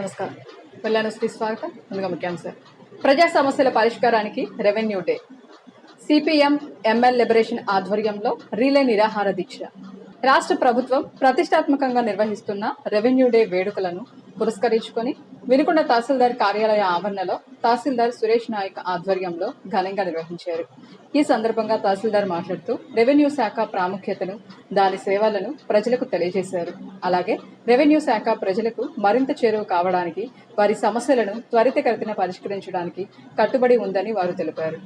నమస్కారం. వెల్లానస్కి స్వాగతం. ముందుగా ముఖ్యాంశాలు. ప్రజా సమస్యల పరిష్కారానికి revenue day. CPM ML liberation ఆధ్వర్యంలో రీలే నిరాహార దీక్ష. రాష్ట్ర ప్రభుత్వం ప్రతిష్టాత్మకంగా నిర్వహిస్తున్న రెవెన్యూ డే వేడుకలను పురస్కరించుకొని వినుకొండ తహసీల్దార్ కార్యాలయ ఆవరణలో తహసీల్దార్ సురేష్ నాయక్ ఆధ్వర్యంలో ఘనంగా నిర్వహించారు. ఈ సందర్భంగా తహసీల్దార్ మాట్లాడుతూ రెవెన్యూ శాఖ ప్రాముఖ్యతను, దాని సేవలను ప్రజలకు తెలియజేశారు. అలాగే రెవెన్యూ శాఖ ప్రజలకు మరింత చేరువ కావడానికి, వారి సమస్యలను త్వరితగతిన పరిష్కరించడానికి కట్టుబడి ఉందని వారు తెలిపారు.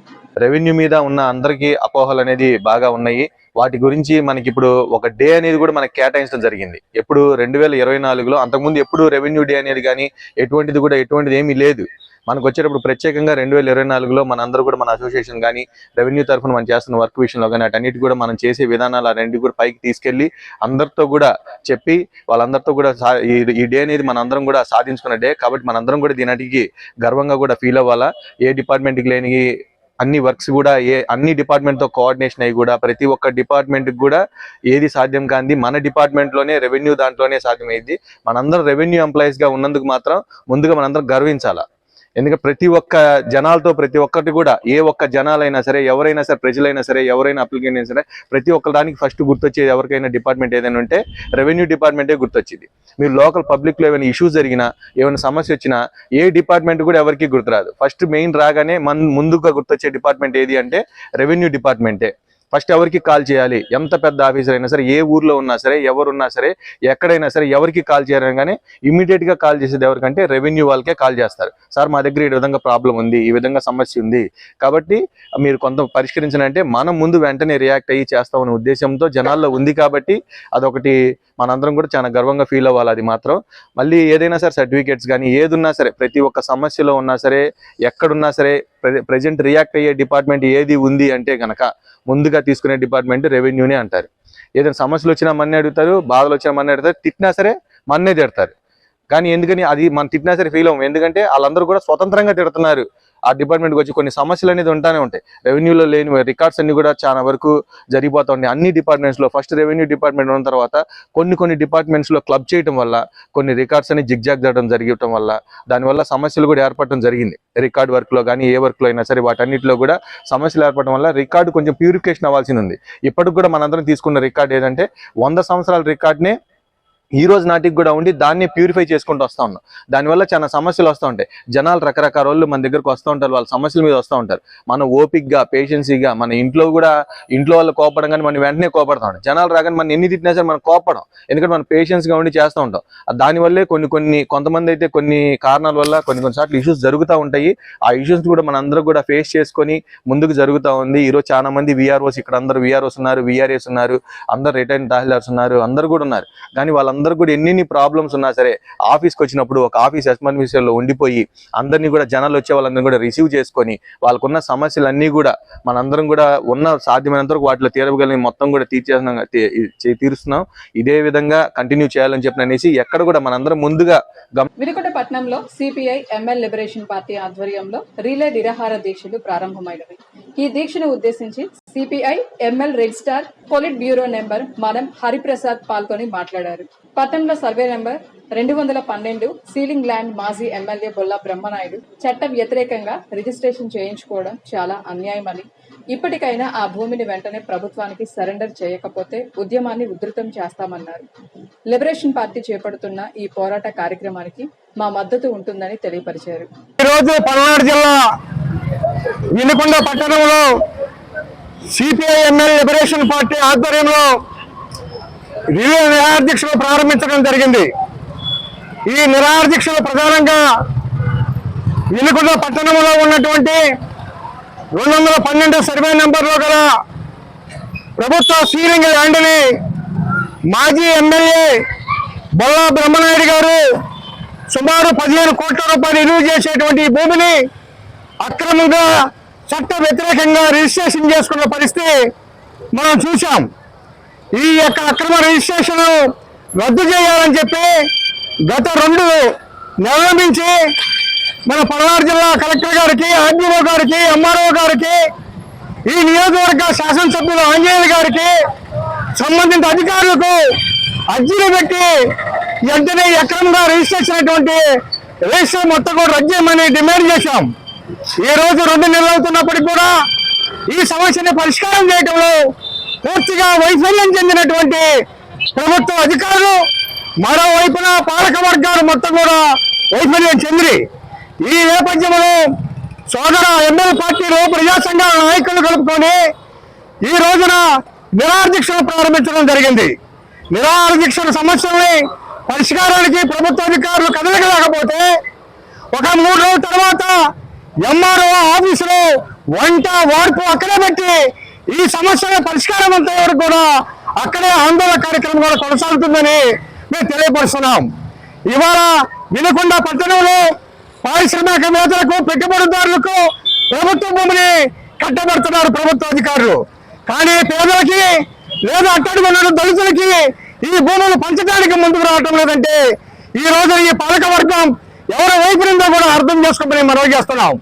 రెవెన్యూ మీద ఉన్న అందరికీ అపోహలు అనేది బాగా ఉన్నాయి. వాటి గురించి మనకి ఇప్పుడు ఒక డే అనేది కూడా మనకి కేటాయించడం జరిగింది. ఎప్పుడు 2024లో, అంతకుముందు ఎప్పుడు రెవెన్యూ డే అనేది కానీ ఎటువంటిది ఏమీ లేదు. మనకు వచ్చేటప్పుడు ప్రత్యేకంగా 2024లో మనందరూ కూడా, మన అసోసియేషన్ కానీ రెవెన్యూ తరఫున మనం చేస్తున్న వర్క్ విషయంలో కానీ అటన్నిటి కూడా మనం చేసే విధానాలు అన్నింటి కూడా పైకి తీసుకెళ్లి అందరితో కూడా చెప్పి వాళ్ళందరితో కూడా ఈ డే అనేది మనందరం కూడా సాధించుకున్న డే కాబట్టి మనందరం కూడా దీనికి గర్వంగా కూడా ఫీల్ అవ్వాలా. ఏ డిపార్ట్మెంట్కి లేని అన్ని వర్క్స్ కూడా అన్ని డిపార్ట్మెంట్తో కోఆర్డినేషన్ అయ్యి కూడా ప్రతి ఒక్క డిపార్ట్మెంట్కి కూడా ఏది సాధ్యం కాంది మన డిపార్ట్మెంట్లోనే రెవెన్యూ దాంట్లోనే సాధ్యమైంది. మనందరం రెవెన్యూ ఎంప్లాయీస్గా ఉన్నందుకు మాత్రం ముందుగా మనందరం గర్వించాలా. ఎందుకంటే ప్రతి ఒక్క జనాలతో ప్రతి ఒక్కటి కూడా ఏ ఒక్క జనాలైనా సరే, ఎవరైనా సరే, ప్రజలైనా సరే, ఎవరైనా అప్లికెంట్ అయినా సరే, ప్రతి ఒక్క దానికి ఫస్ట్ గుర్తొచ్చేది ఎవరికైనా డిపార్ట్మెంట్ ఏదైనా ఉంటే రెవెన్యూ డిపార్ట్మెంటే గుర్తొచ్చింది. మీరు లోకల్ పబ్లిక్లో ఏమైనా ఇష్యూస్ జరిగినా, ఏమైనా సమస్య వచ్చినా ఏ డిపార్ట్మెంట్ కూడా ఎవరికి గుర్తురాదు. ఫస్ట్ మెయిన్ రాగానే ముందుగా గుర్తొచ్చే డిపార్ట్మెంట్ ఏది అంటే రెవెన్యూ డిపార్ట్మెంటే. ఫస్ట్ ఎవరికి కాల్ చేయాలి, ఎంత పెద్ద ఆఫీసర్ అయినా సరే, ఏ ఊర్లో ఉన్నా సరే, ఎవరున్నా సరే, ఎక్కడైనా సరే ఎవరికి కాల్ చేయగానే ఇమీడియట్గా కాల్ చేసేది ఎవరికంటే రెవెన్యూ వాళ్ళకే కాల్ చేస్తారు. సార్ మా దగ్గర ఈ విధంగా ప్రాబ్లం ఉంది, ఈ విధంగా సమస్య ఉంది, కాబట్టి మీరు కొంత పరిష్కరించాలంటే మనం ముందు వెంటనే రియాక్ట్ అయ్యి చేస్తామనే ఉద్దేశంతో జనాల్లో ఉంది. కాబట్టి అదొకటి మనందరం కూడా చాలా గర్వంగా ఫీల్ అవ్వాలి. అది మాత్రం మళ్ళీ ఏదైనా సరే సర్టిఫికేట్స్ కానీ ఏది ఉన్నా సరే, ప్రతి ఒక్క సమస్యలో ఉన్నా సరే, ఎక్కడున్నా సరే ప్రజెంట్ రియాక్ట్ అయ్యే డిపార్ట్మెంట్ ఏది ఉంది అంటే కనుక ముందుగా తీసుకునే డిపార్ట్మెంట్ రెవెన్యూనే అంటారు. ఏదైనా సమస్యలు వచ్చినా మన్నే అడుగుతారు, బాధలు వచ్చినా మన్నే అడుగుతారు, తిట్టినా సరే మన్నే తిడతారు. కానీ ఎందుకని అది మనం తిట్టినా సరే ఫీల్ అవ్వం. ఎందుకంటే వాళ్ళందరూ కూడా స్వతంత్రంగా తిడుతున్నారు. ఆ డిపార్ట్మెంట్కి వచ్చి కొన్ని సమస్యలు అనేది ఉంటానే ఉంటాయి. రెవెన్యూలో లేని రికార్డ్స్ అన్ని కూడా చాలా వరకు జరిగిపోతూ ఉంటాయి అన్ని డిపార్ట్మెంట్స్లో. ఫస్ట్ రెవెన్యూ డిపార్ట్మెంట్ ఉన్న తర్వాత కొన్ని డిపార్ట్మెంట్స్లో క్లబ్ చేయడం వల్ల కొన్ని రికార్డ్స్ అని జిగ్జాగ్ జరగడం వల్ల దానివల్ల సమస్యలు కూడా ఏర్పడటం జరిగింది. రికార్డ్ వర్క్లో కానీ ఏ వర్క్లో అయినా సరే వాటన్నిటిలో కూడా సమస్యలు ఏర్పడడం వల్ల రికార్డు కొంచెం ప్యూరిఫికేషన్ అవ్వాల్సి ఉంది. ఇప్పటికి కూడా మనందరం తీసుకున్న రికార్డ్ ఏదంటే 100 సంవత్సరాల రికార్డ్నే ఈ రోజు నాటికి కూడా ఉండి దాన్ని ప్యూరిఫై చేసుకుంటూ వస్తూ ఉన్నాం. దానివల్ల చాలా సమస్యలు వస్తూ ఉంటాయి. జనాలు రకరకాల వాళ్ళు మన దగ్గరకు వస్తూ ఉంటారు, వాళ్ళ సమస్యల మీద వస్తూ ఉంటారు. మనం ఓపిక్గా, పేషెన్సీగా, మన ఇంట్లో వాళ్ళు కోపడం కానీ మనం వెంటనే కోపడతా ఉంటాం. జనాలు రాగానే మనం ఎన్ని తిట్టినా సరే మనం కోపడం, ఎందుకంటే మనం పేషెన్స్గా ఉండి చేస్తూ ఉంటాం. దానివల్లే కొంతమంది అయితే కొన్ని కారణాల వల్ల కొన్నిసార్లు ఇష్యూస్ జరుగుతూ ఉంటాయి. ఆ ఇష్యూస్ కూడా మన అందరూ కూడా ఫేస్ చేసుకొని ముందుకు జరుగుతూ ఉంది. ఈరోజు చాలా మంది విఆర్ఓస్, ఇక్కడ అందరూ విఆర్ఓస్ ఉన్నారు, విఆర్ఏస్ ఉన్నారు, అందరు రిటైర్డ్ తహసీల్దార్స్ ఉన్నారు, అందరూ కూడా ఉన్నారు. కానీ వాళ్ళందరూ కూడా ఎన్ని ప్రాబ్లమ్స్ ఉన్నా సరే ఆఫీస్కి వచ్చినప్పుడు ఒక ఆఫీస్ అడ్మినిస్ట్రేషన్లో ఉండిపోయి అందరినీ కూడా జనాలు వచ్చే వాళ్ళందరినీ కూడా రిసీవ్ చేసుకొని వాళ్ళకున్న సమస్యలన్నీ కూడా మనందరం కూడా ఉన్న సాధ్యమైనంత వరకు వాటిలో తీరగలిగిన మొత్తం కూడా తీరుస్తున్నాం. ఇదే విధంగా కంటిన్యూ చేయాలని చెప్పి ఎక్కడ కూడా మనందరం ముందుగా వినుకొండ పట్టణంలో సిపిఐ ఎంఎల్ లిబరేషన్ పార్టీ ఆధ్వర్యంలో రీలే నిరాహార దీక్షలు ప్రారంభమైనవి. ఈ దీక్షను ఉద్దేశించి CPI ML red star polit bureau number మనం హరిప్రసాద్ పాల్గొని మాట్లాడారు. పట్టణంలో సర్వే నెంబర్ 212 సీలింగ్ ల్యాండ్ మాజీ ఎమ్మెల్యే బొల్లా బ్రహ్మనాయుడు చట్ట వ్యతిరేకంగా రిజిస్ట్రేషన్ చేయించుకోవడం చాలా అన్యాయమని, ఇప్పటికైనా ఆ భూమిని వెంటనే ప్రభుత్వానికి సరెండర్ చేయకపోతే ఉద్యమాన్ని ఉధృతం చేస్తామన్నారు. లిబరేషన్ పార్టీ చేపడుతున్న ఈ పోరాట కార్యక్రమానికి మా మద్దతు ఉంటుందని తెలియపరిచారు. ఈరోజు పల్నాడు జిల్లా వినుకొండ పట్టణంలో సిపిఐ ఎంఎల్ లిబరేషన్ పార్టీ ఆధ్వర్యంలో రిలే నిరాహార దీక్షలు ప్రారంభించడం జరిగింది. ఈ నిరాహార దీక్షలు ప్రధానంగా వినుకొండ పట్టణంలో ఉన్నటువంటి 212 సర్వే నెంబర్లో గల ప్రభుత్వ సీలింగ్ ల్యాండ్ని మాజీ ఎమ్మెల్యే బొల్లా బ్రహ్మనాయుడు గారు సుమారు 15 కోట్ల రూపాయలు విలువ చేసేటువంటి భూమిని అక్రమంగా చట్ట వ్యతిరేకంగా రిజిస్ట్రేషన్ చేసుకున్న పరిస్థితి మనం చూసాం. ఈ యొక్క అక్రమ రిజిస్ట్రేషన్ రద్దు చేయాలని చెప్పి గత 2 నెలల నుంచి మన పల్నాడు జిల్లా కలెక్టర్ గారికి, ఆర్డీఓ గారికి, ఎంఆర్ఓ గారికి, ఈ నియోజకవర్గ శాసనసభ్యులు ఆంజనేయులు గారికి, సంబంధిత అధికారులకు అర్జీలు పెట్టి వెంటనే అక్రమంగా రిజిస్టర్ చేసినటువంటి రిజిస్టర్ మొత్తం కూడా రద్దు చేయమని డిమాండ్ చేశాం. ఈ రోజు 2 నెలలు అవుతున్నప్పటికీ కూడా ఈ సమస్యని పరిష్కారం చేయడంలో పూర్తిగా వైఫల్యం చెందినటువంటి ప్రభుత్వ అధికారులు, మరోవైపున పాలక వర్గాలు మొత్తం కూడా వైఫల్యం చెంది ఈ నేపథ్యంలో సోదర ఎమ్మెల్యే పార్టీలు ప్రజా సంఘాల నాయకులు కలుపుకొని ఈ రోజున నిరాహార దీక్షను ప్రారంభించడం జరిగింది. నిరాహార దీక్షల సమస్యల్ని పరిష్కారానికి ప్రభుత్వ అధికారులు కదలగలేకపోతే ఒక 3 రోజుల తర్వాత ఎంఆర్ఓ ఆఫీసులో వంట వార్పు అక్కడే పెట్టి ఈ సమస్యల పరిష్కారం అంత వరకు కూడా అక్కడే ఆందోళన కార్యక్రమం కూడా కొనసాగుతుందని మేము తెలియపరుస్తున్నాం. ఇవాళ వినుకొండ పట్టణంలో పారిశ్రామికవేత్తలకు, పెట్టుబడిదారులకు ప్రభుత్వ భూమిని కట్టబడుతున్నారు ప్రభుత్వ అధికారులు. కానీ పేదలకి లేదా అట్టడుగున్న దళితులకి ఈ భూములు పంచడానికి ముందుకు రావటం లేదంటే ఈ రోజు ఈ పాలక వర్గం ఎవరి వైపు నుందో కూడా అర్థం చేసుకోమని మనవి చేస్తున్నాం.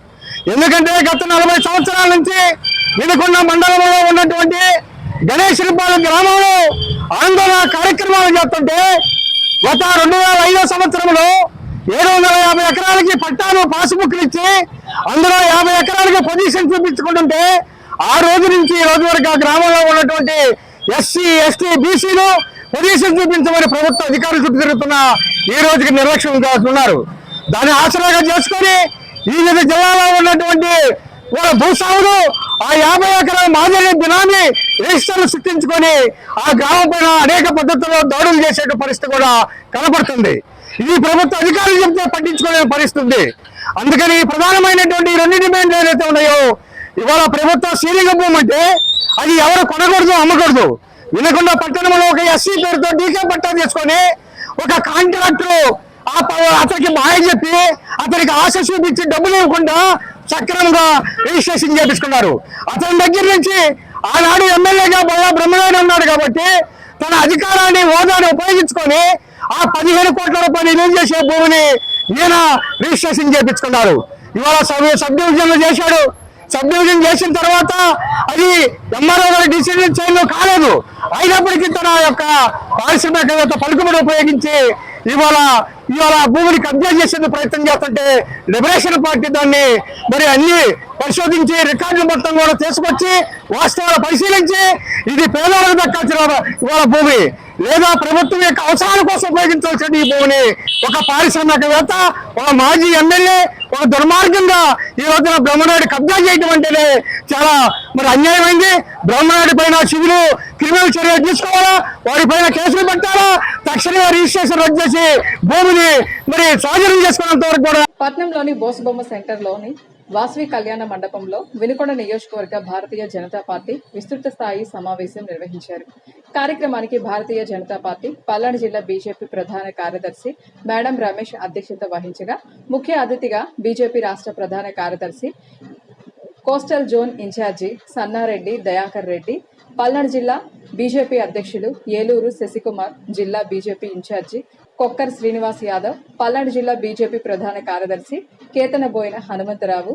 ఎందుకంటే గత 40 సంవత్సరాల నుంచి వినుకొండ మండలంలో ఉన్నటువంటి గణేశ్వరపాలెం గ్రామంలో ఆందోళన కార్యక్రమాలు చేస్తుంటే గత 2005 సంవత్సరంలో 750 ఎకరాలకి పట్టాలు పాస్బుక్లు ఇచ్చి అందులో 50 ఎకరాలకి పొజిషన్ చూపించుకుంటుంటే ఆ రోజు నుంచి ఈ రోజు వరకు ఆ గ్రామంలో ఉన్నటువంటి ఎస్సీ, ఎస్టీ, బీసీలు పొజిషన్ చూపించమని ప్రభుత్వ అధికారులు చుట్టూ తిరుగుతున్న ఈ రోజుకి నిర్లక్ష్యం చేస్తున్నారు. దాన్ని ఆసరాగా చేసుకొని వివిధ జిల్లాలో ఉన్నటువంటి వాళ్ళ భూస్వాములు ఆ 50 ఎకరాల మాదిరి బినామీ రిజిస్టర్లు సృష్టించుకొని ఆ గ్రామం పైన అనేక పద్ధతుల్లో దాడులు చేసే పరిస్థితి కూడా కనపడుతుంది. ఇది ప్రభుత్వ అధికారులు చెప్తే పట్టించుకోలేని పరిస్థితి. అందుకని ప్రధానమైనటువంటి 2 డిమాండ్లు ఏదైతే ఉన్నాయో, ఇవాళ ప్రభుత్వ శ్రీలింగ భూమి అంటే అది ఎవరు కొనకూడదు, అమ్మకూడదు. వినుకొండ పట్టణంలో ఒక ఎస్సీ పేరుతో డీకే పట్టా తీసుకొని ఒక కాంట్రాక్టర్ అతనికి మాయ చెప్పి అతనికి ఆశ చూపించి డబ్బులు ఇవ్వకుండా సక్రమంగా రిజిస్ట్రేషన్ చేపించుకున్నారు. అతని దగ్గర నుంచి ఆనాడు ఎమ్మెల్యేగా బొల్ల బ్రహ్మనాయుడు ఉన్నాడు కాబట్టి తన అధికారాన్ని, హోదాని ఉపయోగించుకొని ఆ 15 కోట్ల రూపాయలు రిలీజ్ చేసే భూమిని ఈయన రిజిస్ట్రేషన్ చేపించుకున్నారు. ఇవాళ సబ్ డివిజన్లు చేశాడు. సబ్ డివిజన్ చేసిన తర్వాత అది ఎంఆర్ఓ గారి డిసిజన్ చేయడం కాలేదు. అయినప్పటికీ తన యొక్క పారిశ్రామికవేత్త పలుకుబడి ఉపయోగించి ఇవాళ భూమిని కబ్జా చేసే ప్రయత్నం చేస్తుంటే లిబరేషన్ పార్టీ దాన్ని మరి అన్ని పరిశోధించి రికార్డులు మొత్తం కూడా తీసుకొచ్చి వాస్తవాలు పరిశీలించి ఇది పేదలకు దక్కాల్సిన ఇవాళ భూమి లేదా ప్రభుత్వం యొక్క అవసరాల కోసం ఉపయోగించాల్సిన ఈ భూమిని ఒక పారిశ్రామికవేత్త, ఒక మాజీ ఎమ్మెల్యే ఒక దుర్మార్గంగా ఈ రోజున బ్రహ్మనాయుడు కబ్జా చేయడం అంటేనే చాలా మరి అన్యాయమైంది. బ్రహ్మనాయుడు పైన సివిల్ క్రిమినల్ చర్యలు తీసుకోవాలా, వారి పైన కేసులు పెట్టాలా, తక్షణమే రిజిస్ట్రేషన్ రద్దు చేసి భూమిని మరి స్వాధీనం చేసుకున్నంత వరకు కూడా. పట్నంలోని బోసుబొమ్మ సెంటర్లోని వాసవి కళ్యాణ మండపంలో వినుకొండ నియోజకవర్గ భారతీయ జనతా పార్టీ విస్తృత స్థాయి సమావేశం నిర్వహించారు. కార్యక్రమానికి భారతీయ జనతా పార్టీ పల్నాడు జిల్లా బీజేపీ ప్రధాన కార్యదర్శి మేడం రమేష్ అధ్యక్షత వహించగా ముఖ్య అతిథిగా బీజేపీ రాష్ట్ర ప్రధాన కార్యదర్శి coastal zone incharge Sannareddy Dayakar Reddy, Palnadu జిల్లా బీజేపీ అధ్యక్షులు ఏలూరు శశికుమార్, జిల్లా బీజేపీ ఇన్ఛార్జి కొక్కర్ శ్రీనివాస్ యాదవ్, పల్నాడు జిల్లా బీజేపీ ప్రధాన కార్యదర్శి కేతనబోయిన హనుమంతరావు,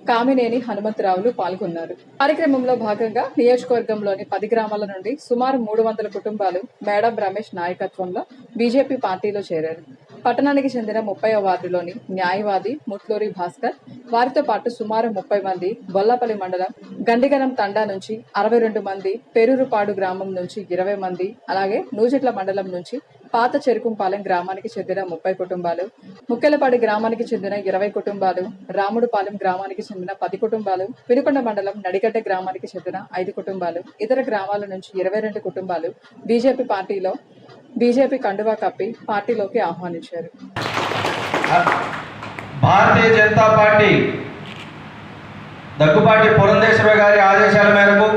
కామినేని హనుమంతరావులు పాల్గొన్నారు. కార్యక్రమంలో భాగంగా నియోజకవర్గంలోని 10 గ్రామాల నుండి సుమారు 300 కుటుంబాలు మేడం రమేష్ నాయకత్వంలో బీజేపీ పార్టీలో చేరారు. పట్టణానికి చెందిన 30వ వార్డులోని న్యాయవాది ముట్లూరి భాస్కర్, వారితో పాటు సుమారు 30 మంది బొల్లపల్లి మండలం గండిగనం తండా నుంచి 62 మంది, పేరూరుపాడు గ్రామం నుంచి 20 మంది, అలాగే నూజిట్ల మండలం నుంచి పాత చెరుకుంపాలెం గ్రామానికి చెందిన 30 కుటుంబాలు, ముక్కెలపాడి గ్రామానికి చెందిన 20 కుటుంబాలు, రాముడుపాలెం గ్రామానికి చెందిన 10 కుటుంబాలు, వినుకొండ మండలం నడిగడ్డ గ్రామానికి చెందిన 5 కుటుంబాలు, ఇతర గ్రామాల నుంచి 22 కుటుంబాలు బీజేపీ కండువా కప్పి పార్టీలోకి ఆహ్వానించారు. భారతీయ జనతా పార్టీ దగ్గుపాటి పురంధేశ్వర గారి ఆదేశాల మేరకు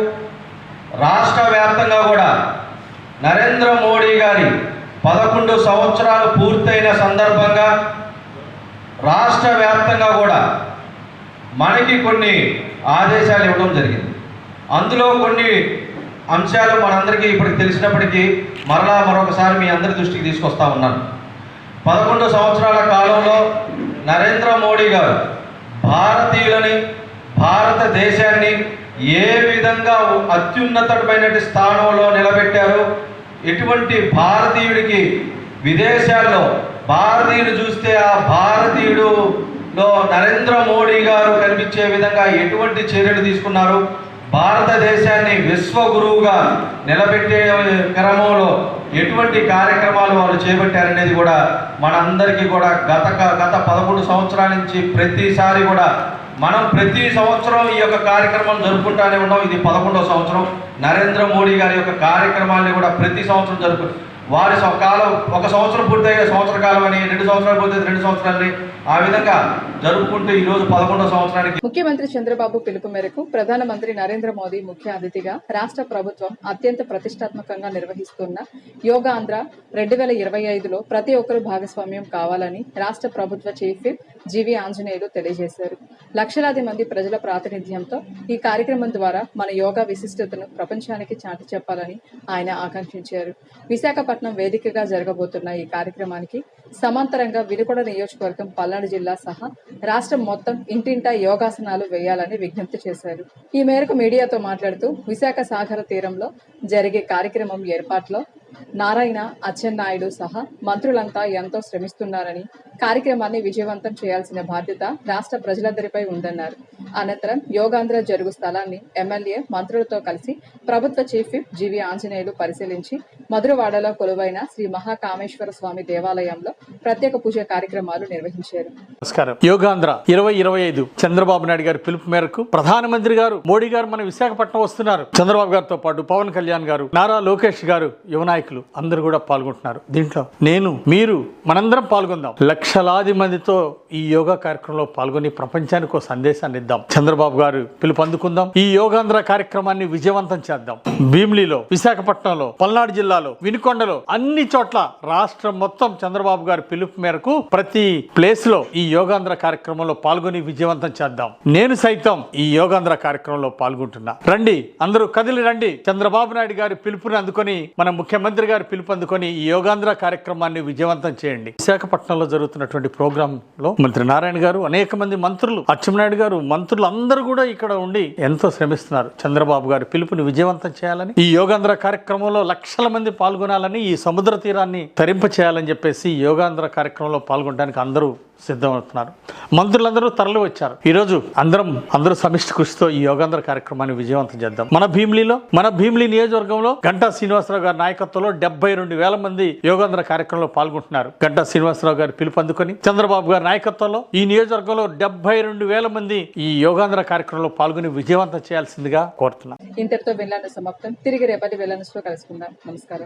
రాష్ట్ర వ్యాప్తంగా కూడా నరేంద్ర మోడీ గారి 11 సంవత్సరాలు పూర్తయిన సందర్భంగా రాష్ట్ర వ్యాప్తంగా కూడా మనకి కొన్ని ఆదేశాలు ఇవ్వడం జరిగింది. అందులో కొన్ని అంశాలు మనందరికీ ఇప్పటికి తెలిసినప్పటికీ మరొకసారి మీ అందరి దృష్టికి తీసుకొస్తా ఉన్నాను. 11 సంవత్సరాల కాలంలో నరేంద్ర మోడీ గారు భారతీయులని, భారతదేశాన్ని ఏ విధంగా అత్యున్నతమైన స్థానంలో నిలబెట్టారు, ఎటువంటి భారతీయుడికి విదేశాల్లో భారతీయుడు చూస్తే ఆ భారతీయుడులో నరేంద్ర మోడీ గారు కనిపించే విధంగా ఎటువంటి చర్యలు తీసుకున్నారు, భారతదేశాన్ని విశ్వగురువుగా నిలబెట్టే క్రమంలో ఎటువంటి కార్యక్రమాలు వాళ్ళు చేపట్టారనేది కూడా మనందరికీ కూడా గత 11 సంవత్సరాల నుంచి ప్రతిసారి కూడా మనం ప్రతి సంవత్సరం ఈ యొక్క కార్యక్రమం జరుపుకుంటానే ఉన్నాం. ఇది 11వ సంవత్సరం. నరేంద్ర మోడీ గారి యొక్క కార్యక్రమాన్ని కూడా ప్రతి సంవత్సరం జరుపుకుంటాం. వారి కాలం ఒక సంవత్సరం పూర్తయ్యే సంవత్సర కాలం అని, 2 సంవత్సరాలు పూర్తయితే 2 సంవత్సరాలని, ఆ విధంగా జరుపుకుంటూ ఈరోజు 11వ సంవత్సరానికి ముఖ్యమంత్రి చంద్రబాబు పిలుపు మేరకు ప్రధానమంత్రి నరేంద్ర మోదీ ముఖ్య అతిథిగా రాష్ట్ర ప్రభుత్వం అత్యంత ప్రతిష్టాత్మకంగా నిర్వహిస్తున్న యోగాంధ్ర 2025లో ప్రతి ఒక్కరూ భాగస్వామ్యం కావాలని రాష్ట్ర ప్రభుత్వ చీఫ్ విప్ జీవి ఆంజనేయులు తెలియజేశారు. లక్షలాది మంది ప్రజల ప్రాతినిధ్యంతో ఈ కార్యక్రమం ద్వారా మన యోగా విశిష్టతను ప్రపంచానికి చాటి చెప్పాలని ఆయన ఆకాంక్షించారు. విశాఖపట్నం వేదికగా జరగబోతున్న ఈ కార్యక్రమానికి సమాంతరంగా వినుకొండ నియోజకవర్గం, పల్నాడు జిల్లా సహా రాష్ట్రం మొత్తం ఇంటింటా యోగాసనాలు వేయాలని విజ్ఞప్తి చేశారు. ఈ మేరకు మీడియాతో మాట్లాడుతూ విశాఖ సాగర తీరంలో జరిగే కార్యక్రమం ఏర్పాట్లో నారాయణ, అచ్చెన్నాయుడు సహా మంత్రులంతా ఎంతో శ్రమిస్తున్నారని, కార్యక్రమాన్ని విజయవంతం చేయాల్సిన బాధ్యత రాష్ట్ర ప్రజలందరిపై ఉందన్నారు. అనంతరం యోగాంధ్ర జరుగు స్థలాన్ని ఎమ్మెల్యే మంత్రులతో కలిసి ప్రభుత్వ చీఫ్ విప్ జీవి ఆంజనేయులు పరిశీలించి మధురవాడలో కొలువైన శ్రీ మహాకామేశ్వర స్వామి దేవాలయంలో ప్రత్యేక పూజ కార్యక్రమాలు నిర్వహించారు. నమస్కారం. యోగాంధ్ర 2025 చంద్రబాబు నాయుడు గారి పిలుపు మేరకు ప్రధానమంత్రి గారు మోడీ గారు మన విశాఖపట్నం వస్తున్నారు. చంద్రబాబు గారితో పాటు పవన్ కళ్యాణ్ గారు, నారా లోకేష్ గారు, యువ నాయకులు అందరూ కూడా పాల్గొంటున్నారు. దీంట్లో నేను, మీరు, మనందరం పాల్గొందాం. లక్షలాది మందితో ఈ యోగా కార్యక్రమంలో పాల్గొని ప్రపంచానికి ఒక సందేశాన్ని ఇద్దాం. చంద్రబాబు గారు పిలుపు అందుకుందాం. ఈ యోగాంధ్ర కార్యక్రమాన్ని విజయవంతం చేద్దాం. భీమిలిలో, విశాఖపట్నంలో, పల్నాడు జిల్లాలో, వినుకొండలో, అన్ని చోట్ల రాష్ట్రం మొత్తం చంద్రబాబు గారి పిలుపు మేరకు ప్రతి ప్లేస్ లో ఈ యోగాంధ్ర కార్యక్రమంలో పాల్గొని విజయవంతం చేద్దాం. నేను సైతం ఈ యోగాంధ్ర కార్యక్రమంలో పాల్గొంటున్నా. రండి, అందరూ కదిలి రండి. చంద్రబాబు నాయుడు గారి పిలుపుని అందుకొని, మన ముఖ్యమంత్రి గారి పిలుపు అందుకొని ఈ యోగాంధ్ర కార్యక్రమాన్ని విజయవంతం చేయండి. విశాఖపట్నంలో జరుగుతున్నటువంటి ప్రోగ్రామ్ లో మంత్రి నారాయణ గారు, అనేక మంది మంత్రులు, అచ్చెన్నాయుడు గారు, మంత్రులు అందరూ కూడా ఇక్కడ ఉండి ఎంతో శ్రమిస్తున్నారు. చంద్రబాబు గారి పిలుపుని విజయవంతం చేయాలని, ఈ యోగాంధ్ర కార్యక్రమంలో లక్షల మంది పాల్గొనాలని, ఈ సముద్ర తీరాన్ని తరింప చేయాలని చెప్పేసి యోగాంధ్ర కార్యక్రమంలో పాల్గొనడానికి అందరూ సిద్ధమవుతున్నారు. మంత్రులందరూ తరలి వచ్చారు. ఈరోజు అందరూ సమిష్టి కృషితో ఈ యోగాంధ్ర కార్యక్రమాన్ని విజయవంతం చేద్దాం. మన భీమిలి నియోజకవర్గంలో గంటా శ్రీనివాసరావు గారి నాయకత్వంలో 72,000 మంది యోగాంధ్ర కార్యక్రమంలో పాల్గొంటున్నారు. గంటా శ్రీనివాసరావు గారి పిలుపు అందుకొని చిరంబాబు గారి నాయకత్వంలో ఈ నియోజకవర్గంలో 72,000 మంది ఈ యోగాంధ్ర కార్యక్రమంలో పాల్గొని విజయవంతం చేయాల్సిందిగా కోరుతున్నాం. ఇంతటితో వెళ్ళాను సమాప్తం. తిరిగి రేపటి వెళ్ళాను కలుసుకుందాం. నమస్కారం.